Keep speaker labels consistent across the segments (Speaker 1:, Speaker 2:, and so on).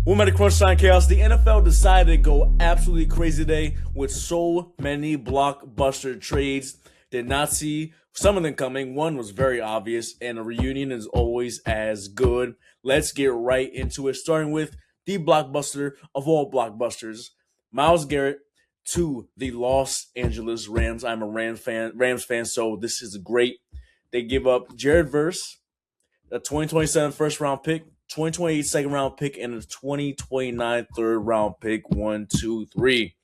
Speaker 1: Women at Crunchtimechaos, the NFL decided to go absolutely crazy today with so many blockbuster trades. Did not see some of them coming. One was very obvious, and a reunion is always as good. Let's get right into it, starting with the blockbuster of all blockbusters, Myles Garrett to the Los Angeles Rams. I'm a Rams fan, so this is great. They give up Jared Verse, a 2027 first round pick, 2028 second round pick, and a 2029 third round pick. 1, 2, 3.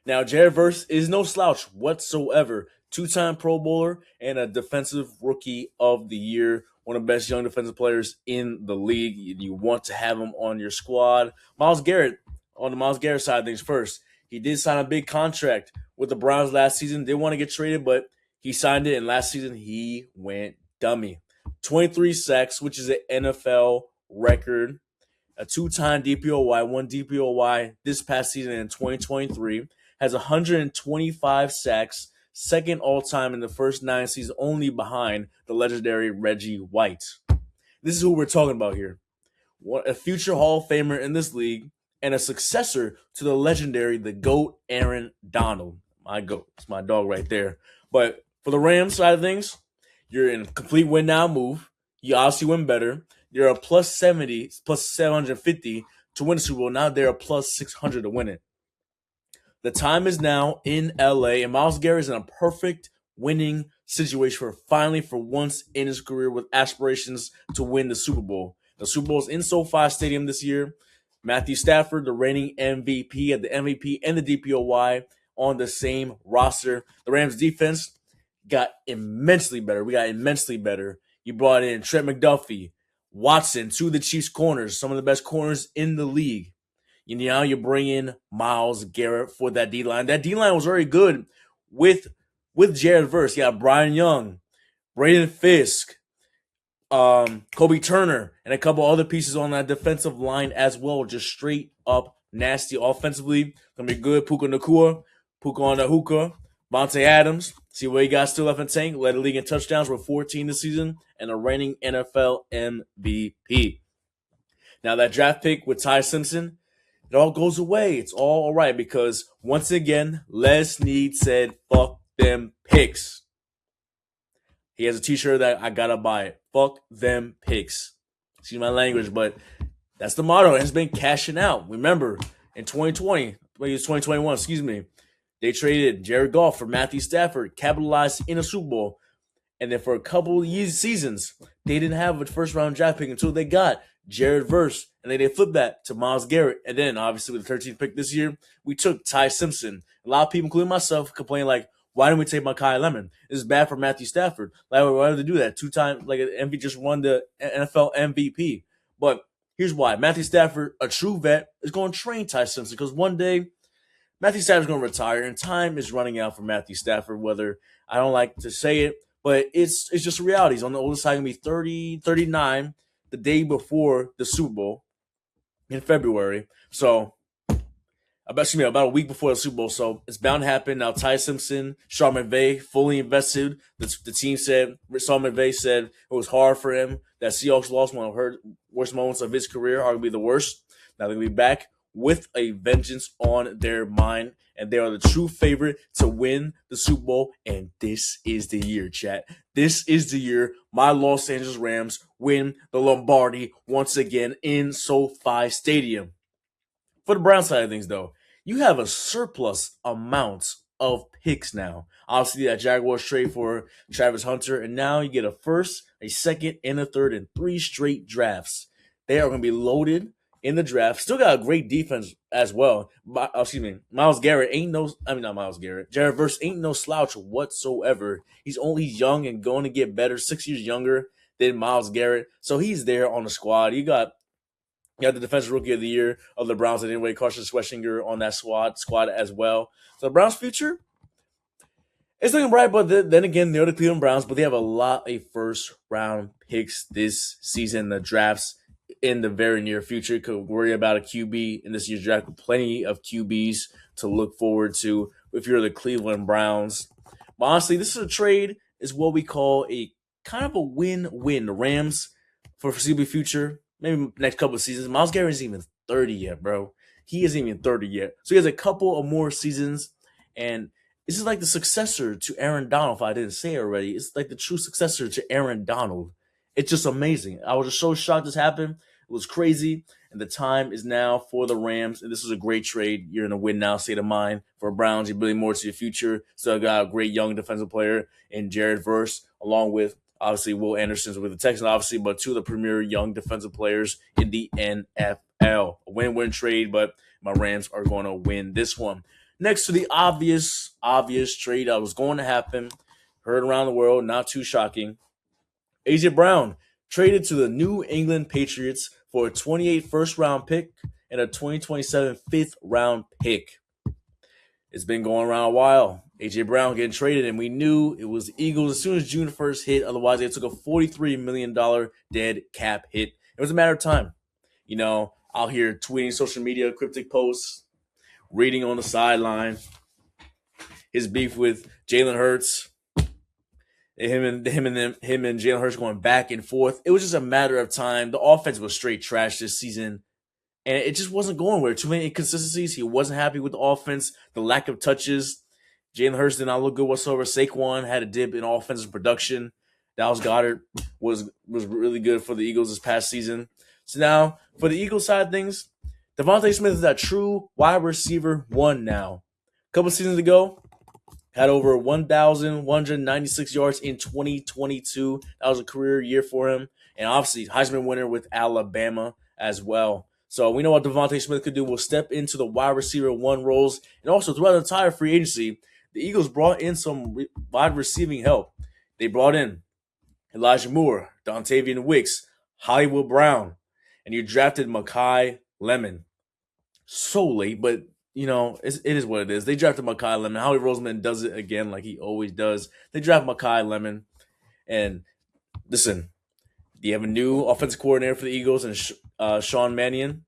Speaker 1: Now, Jared Verse is no slouch whatsoever. Two-time Pro Bowler and a Defensive Rookie of the Year. One of the best young defensive players in the league. You want to have him on your squad. Myles Garrett, on the Myles Garrett side of things first. He did sign a big contract with the Browns last season. Didn't want to get traded, but he signed it, and last season he went dummy. 23 sacks, which is an NFL record. A two-time DPOY, one DPOY this past season in 2023. Has 125 sacks, second all-time in the first 9 seasons, only behind the legendary Reggie White. This is who we're talking about here. A future Hall of Famer in this league and a successor to the legendary, the GOAT, Aaron Donald. My GOAT. It's my dog right there. But for the Rams side of things, you're in a complete win-now move. You obviously win better. You're a plus 70, plus 750 to win the Super Bowl. Now they're a plus 600 to win it. The time is now in LA, and Myles Garrett is in a perfect winning situation for finally, for once in his career, with aspirations to win the Super Bowl. The Super Bowl is in SoFi Stadium this year. Matthew Stafford, the reigning MVP, at the MVP and the DPOY on the same roster. The Rams defense got immensely better. We got immensely better. You brought in Trent McDuffie, Watson, two of the Chiefs' corners, some of the best corners in the league. Now you bring in Myles Garrett for that D-line. That D-line was very good with Jared Verse. You got Brian Young, Braden Fisk, Kobe Turner, and a couple other pieces on that defensive line as well. Just straight up nasty offensively. Gonna be good. Puka Nacua, Puka on the hookah. Vontae Adams, see what he got still left in the tank. Led the league in touchdowns with 14 this season, and a reigning NFL MVP. Now that draft pick with Ty Simpson, it all goes away. It's all right because, once again, Les Snead said, fuck them picks. He has a t-shirt that I gotta buy it. Fuck them picks. Excuse my language, but that's the motto. It has been cashing out. Remember, in 2020, maybe it's 2021, excuse me, they traded Jared Goff for Matthew Stafford, capitalized in a Super Bowl. And then for a couple of seasons, they didn't have a first-round draft pick until they got Jared Verse. And then they flipped that to Myles Garrett. And then, obviously, with the 13th pick this year, we took Ty Simpson. A lot of people, including myself, complain like, why didn't we take Mekhi Lemon? This is bad for Matthew Stafford. Like, why did they do that? 2 times, like, MVP just won the NFL MVP. But here's why. Matthew Stafford, a true vet, is going to train Ty Simpson because one day Matthew Stafford's going to retire, and time is running out for Matthew Stafford, whether I don't like to say it, but it's just a reality. He's on the older side, going to be 30, 39 the day before the Super Bowl in February. So, about a week before the Super Bowl. So, it's bound to happen. Now, Ty Simpson, Sean McVay, fully invested. The team said, Sean McVay said it was hard for him. That Seahawks lost one of the worst moments of his career, arguably the worst. Now, they're going to be back with a vengeance on their mind, and they are the true favorite to win the Super Bowl, and this is the year, chat. This is the year my Los Angeles Rams win the Lombardi once again in SoFi Stadium. For the Brown side of things, though, you have a surplus amount of picks now. Obviously, that Jaguars trade for Travis Hunter, and now you get a first, a second, and a third in 3 straight drafts. They are going to be loaded in the draft. Still got a great defense as well. Myles Garrett not Myles Garrett. Jared Verse ain't no slouch whatsoever. He's young and going to get better. 6 years younger than Myles Garrett. So he's there on the squad. You got the Defensive Rookie of the Year of the Browns anyway, Carson Schwetzinger on that squad as well. So the Browns' future, it's looking bright, but then again, they're the Cleveland Browns, but they have a lot of first-round picks this season. The drafts in the very near future. Could worry about a QB in this year's draft. With plenty of QBs to look forward to if you're the Cleveland Browns. But honestly, this is a trade, is what we call a kind of a win-win. The Rams, for foreseeable future, maybe next couple of seasons. Myles Garrett isn't even 30 yet, bro. He isn't even 30 yet. So he has a couple of more seasons, and this is like the successor to Aaron Donald, if I didn't say it already. It's like the true successor to Aaron Donald. It's just amazing. I was just so shocked this happened. It was crazy. And the time is now for the Rams. And this is a great trade. You're in a win now state of mind for Browns. You're building more to your future. Still got a great young defensive player in Jared Verse, along with obviously Will Anderson's with the Texans, obviously, but two of the premier young defensive players in the NFL. A win-win trade, but my Rams are going to win this one. Next to the obvious trade that was going to happen, heard around the world, not too shocking. AJ Brown traded to the New England Patriots for a 28 first-round pick and a 2027 fifth-round pick. It's been going around a while. AJ Brown getting traded, and we knew it was the Eagles as soon as June 1st hit. Otherwise, they took a $43 million dead cap hit. It was a matter of time. You know, out here tweeting social media, cryptic posts, reading on the sideline, his beef with Jalen Hurts, him and Jalen Hurts going back and forth. It was just a matter of time. The offense was straight trash this season, and it just wasn't going where. Too many inconsistencies. He wasn't happy with the offense, the lack of touches. Jalen Hurts did not look good whatsoever. Saquon had a dip in offensive production. Dallas Goedert was really good for the Eagles this past season. So now, for the Eagles side of things, Devontae Smith is that true wide receiver one now. A couple seasons ago, had over 1,196 yards in 2022. That was a career year for him. And obviously, Heisman winner with Alabama as well. So we know what Devontae Smith could do. We'll step into the wide receiver one roles. And also, throughout the entire free agency, the Eagles brought in some wide receiving help. They brought in Elijah Moore, Dontavian Wicks, Hollywood Brown, and you drafted Mekhi Lemon. So late, but you know, it is what it is. They drafted Mekhi Lemon. Howie Roseman does it again like he always does. They draft Mekhi Lemon. And listen, you have a new offensive coordinator for the Eagles and Sean Mannion.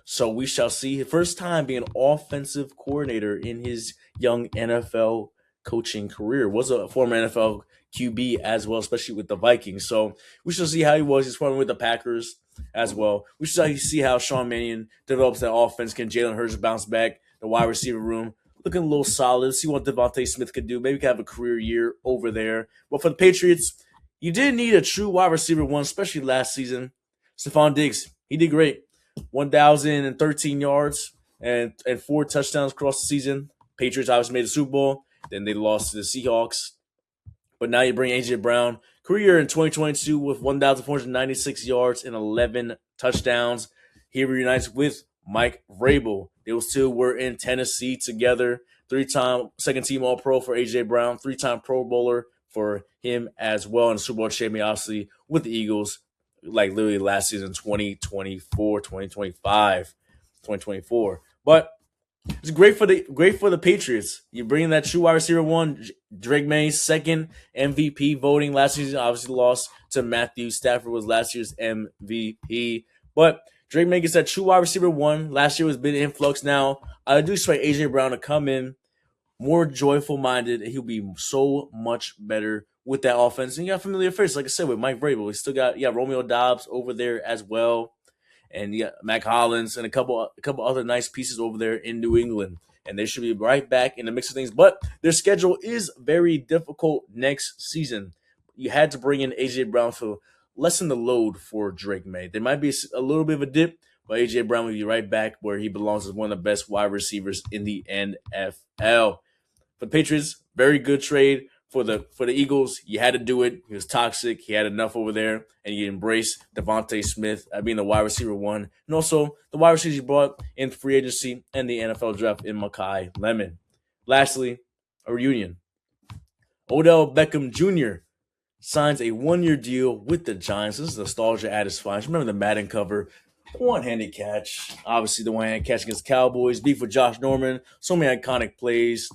Speaker 1: So we shall see. His first time being an offensive coordinator in his young NFL coaching career. Was a former NFL QB as well, especially with the Vikings. So we shall see how he was. He's forming with the Packers as well. We shall see how Sean Mannion develops that offense. Can Jalen Hurts bounce back? The wide receiver room looking a little solid. See what Devontae Smith could do. Maybe he could have a career year over there. But for the Patriots, you did need a true wide receiver one, especially last season. Stephon Diggs, he did great. 1,013 yards and 4 touchdowns across the season. Patriots obviously made the Super Bowl. Then they lost to the Seahawks. But now you bring A.J. Brown. Career in 2022 with 1,496 yards and 11 touchdowns. He reunites with Mike Vrabel. Those two were in Tennessee together. 3-time second-team All-Pro for A.J. Brown. 3-time Pro Bowler for him as well. And Super Bowl champion, obviously, with the Eagles. Like literally last season, 2024, 2025, 2024. But it's great for the Patriots. You bring in that true wide receiver one, Drake May's second MVP voting last season. Obviously lost to Matthew Stafford, was last year's MVP. But Drake May gets that true wide receiver one. Last year was a bit influx. Now I do expect AJ Brown to come in more joyful minded, and he'll be so much better with that offense. And you got familiar faces, like I said, with Mike Vrabel. You still got Romeo Doubs over there as well. And you got Mac Hollins and a couple other nice pieces over there in New England. And they should be right back in the mix of things. But their schedule is very difficult next season. You had to bring in A.J. Brown to lessen the load for Drake May. There might be a little bit of a dip, but A.J. Brown will be right back where he belongs as one of the best wide receivers in the NFL. For the Patriots, very good trade. For the Eagles, you had to do it. He was toxic. He had enough over there, and you embrace Devontae Smith being the wide receiver one, and also the wide receivers you brought in free agency and the NFL draft in Mekhi Lemon. Lastly, a reunion. Odell Beckham Jr. signs a 1-year deal with the Giants. This is nostalgia at its finest. Remember the Madden cover? One-handed catch. Obviously, the one-handed catch against the Cowboys. Beef with Josh Norman. So many iconic plays.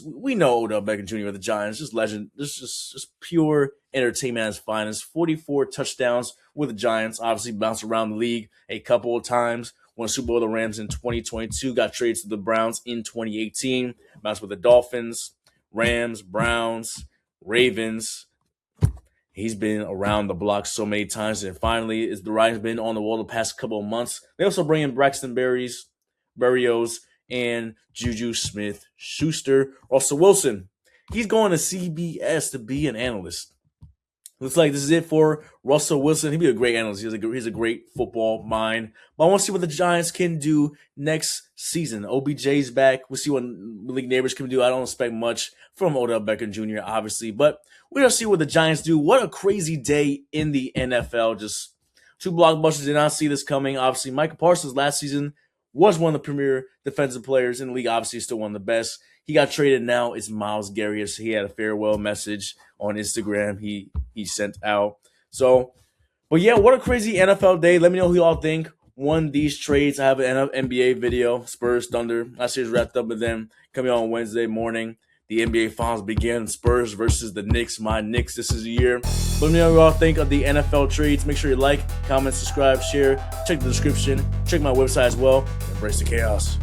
Speaker 1: We know Odell Beckham Jr. with the Giants, just legend, just pure entertainment at its finest. 44 touchdowns with the Giants, obviously bounced around the league a couple of times. Won Super Bowl with the Rams in 2022, got traded to the Browns in 2018, bounced with the Dolphins, Rams, Browns, Ravens. He's been around the block so many times, and finally, the writing's been on the wall the past couple of months. They also bring in Braxton Berrios, and Juju Smith-Schuster. Russell Wilson, he's going to CBS to be an analyst. Looks like this is it for Russell Wilson. He'd be a great analyst. He's a great football mind. But I want to see what the Giants can do next season. OBJ's back. We'll see what league neighbors can do. I don't expect much from Odell Beckham Jr., obviously. But we're going to see what the Giants do. What a crazy day in the NFL. Just two blockbusters. Did not see this coming. Obviously, Micah Parsons last season was one of the premier defensive players in the league. Obviously, still one of the best. He got traded. Now it's Myles Garrett. He had a farewell message on Instagram he sent out. So, but yeah, what a crazy NFL day. Let me know who y'all think won these trades. I have an NBA video, Spurs Thunder. Last series wrapped up with them coming on Wednesday morning. The NBA Finals begin. Spurs versus the Knicks. My Knicks, this is the year. Let me know what y'all think of the NFL trades. Make sure you like, comment, subscribe, share. Check the description. Check my website as well. Embrace the chaos.